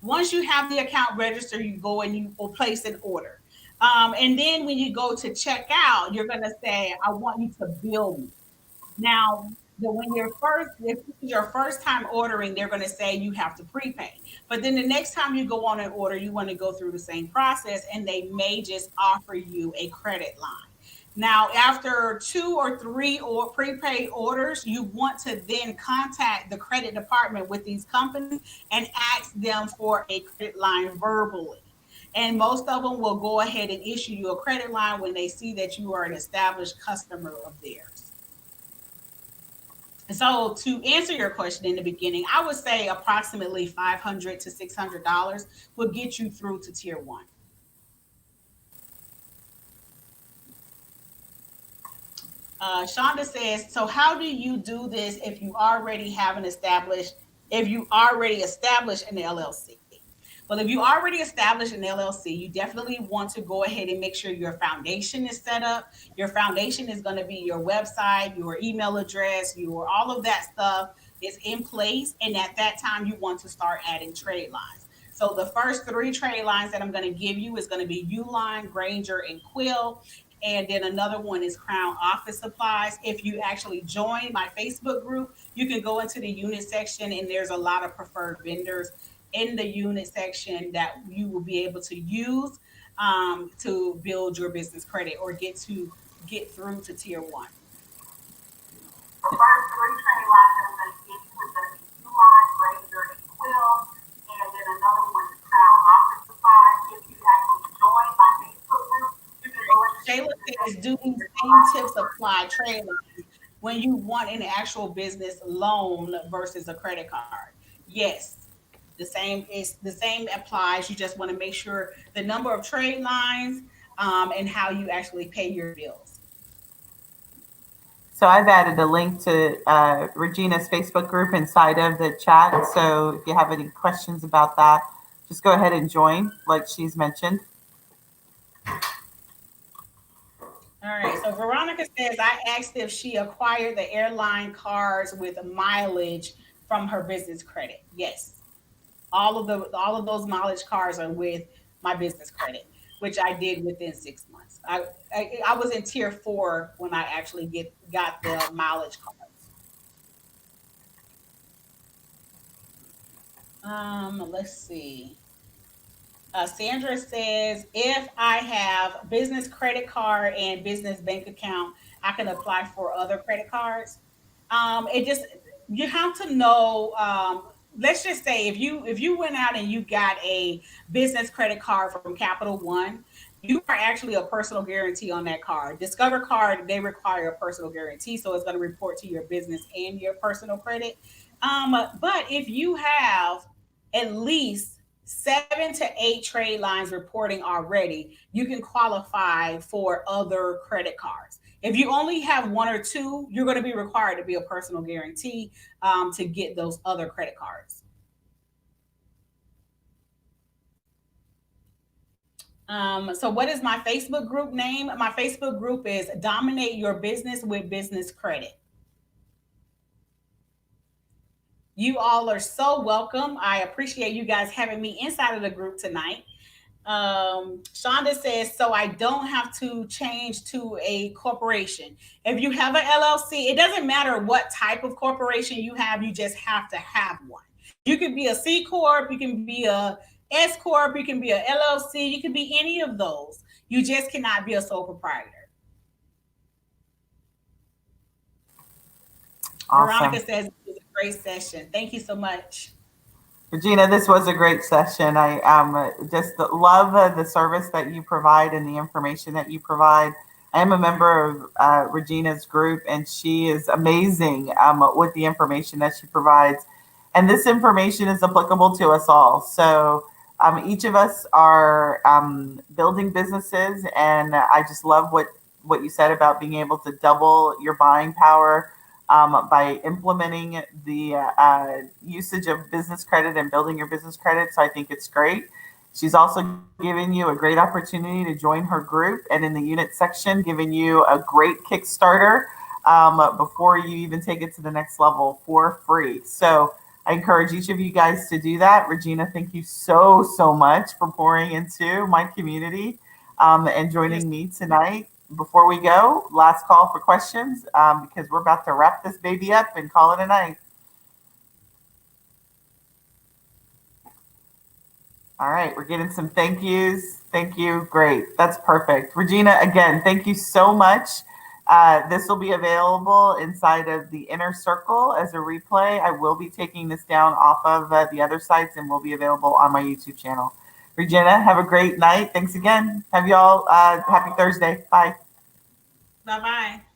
Once you have the account registered, you go and you will place an order. And then when you go to check out, you're going to say, I want you to bill me. Now, when you're first, if this is your first time ordering, they're going to say you have to prepay. But then the next time you go on an order, you want to go through the same process, and they may just offer you a credit line. Now, after two or three or prepaid orders, you want to then contact the credit department with these companies and ask them for a credit line verbally. And most of them will go ahead and issue you a credit line when they see that you are an established customer of theirs. So to answer your question in the beginning, I would say approximately $500 to $600 will get you through to tier one. Shonda says, so how do you do this if you already established an LLC? Well, if you already established an LLC, you definitely want to go ahead and make sure your foundation is set up. Your foundation is going to be your website, your email address, your all of that stuff is in place. And at that time, you want to start adding trade lines. So the first three trade lines that I'm going to give you is going to be Uline, Granger, and Quill. And then another one is Crown Office Supplies. If you actually join my Facebook group, you can go into the unit section, and there's a lot of preferred vendors in the unit section that you will be able to use to build your business credit or get through to tier one. The first three training lines that I'm going to give you is going to be Uline, Razor, and Quill, and then another one is Crown Office Supplies. If you actually join my Facebook group, you can go into Shayla says, do these same tips apply trade lines when you want an actual business loan versus a credit card? Yes, the same applies. You just want to make sure the number of trade lines and how you actually pay your bills. So I've added a link to Regina's Facebook group inside of the chat. So if you have any questions about that, just go ahead and join, like she's mentioned. All right. So Veronica says, I asked if she acquired the airline cards with mileage from her business credit. Yes, all of those mileage cards are with my business credit, which I did within 6 months. I was in tier four when I actually got the mileage cards. Let's see. Sandra says, if I have business credit card and business bank account, I can apply for other credit cards. It just you have to know. Let's just say if you went out and you got a business credit card from Capital One, you are actually a personal guarantee on that card. Discover card, they require a personal guarantee, so it's going to report to your business and your personal credit. But if you have at least 7 to 8 trade lines reporting already, you can qualify for other credit cards. If you only have one or two, you're going to be required to be a personal guarantee to get those other credit cards. So, what is my Facebook group name? My Facebook group is Dominate Your Business with Business Credit. You all are so welcome. I appreciate you guys having me inside of the group tonight. Shonda says, so I don't have to change to a corporation. If you have an LLC, it doesn't matter what type of corporation you have, you just have to have one. You can be a C Corp, you can be a S Corp, you can be a LLC, you can be any of those. You just cannot be a sole proprietor. Awesome. Veronica says it was a great session. Thank you so much. Regina, this was a great session. I just love the service that you provide and the information that you provide. I am a member of Regina's group, and she is amazing with the information that she provides. And this information is applicable to us all. So each of us are building businesses, and I just love what you said about being able to double your buying power by implementing the usage of business credit and building your business credit. So I think it's great. She's also given you a great opportunity to join her group, and in the unit section, giving you a great Kickstarter before you even take it to the next level for free. So I encourage each of you guys to do that. Regina, thank you so much for pouring into my community and Yes. joining me tonight. Before we go, last call for questions because we're about to wrap this baby up and call it a night. All right, we're getting some thank yous. Thank you. Great. That's perfect. Regina, again, thank you so much. This will be available inside of the inner circle as a replay. I will be taking this down off of the other sites and will be available on my YouTube channel. Regina, have a great night. Thanks again. Have you all happy Thursday. Bye. Bye bye.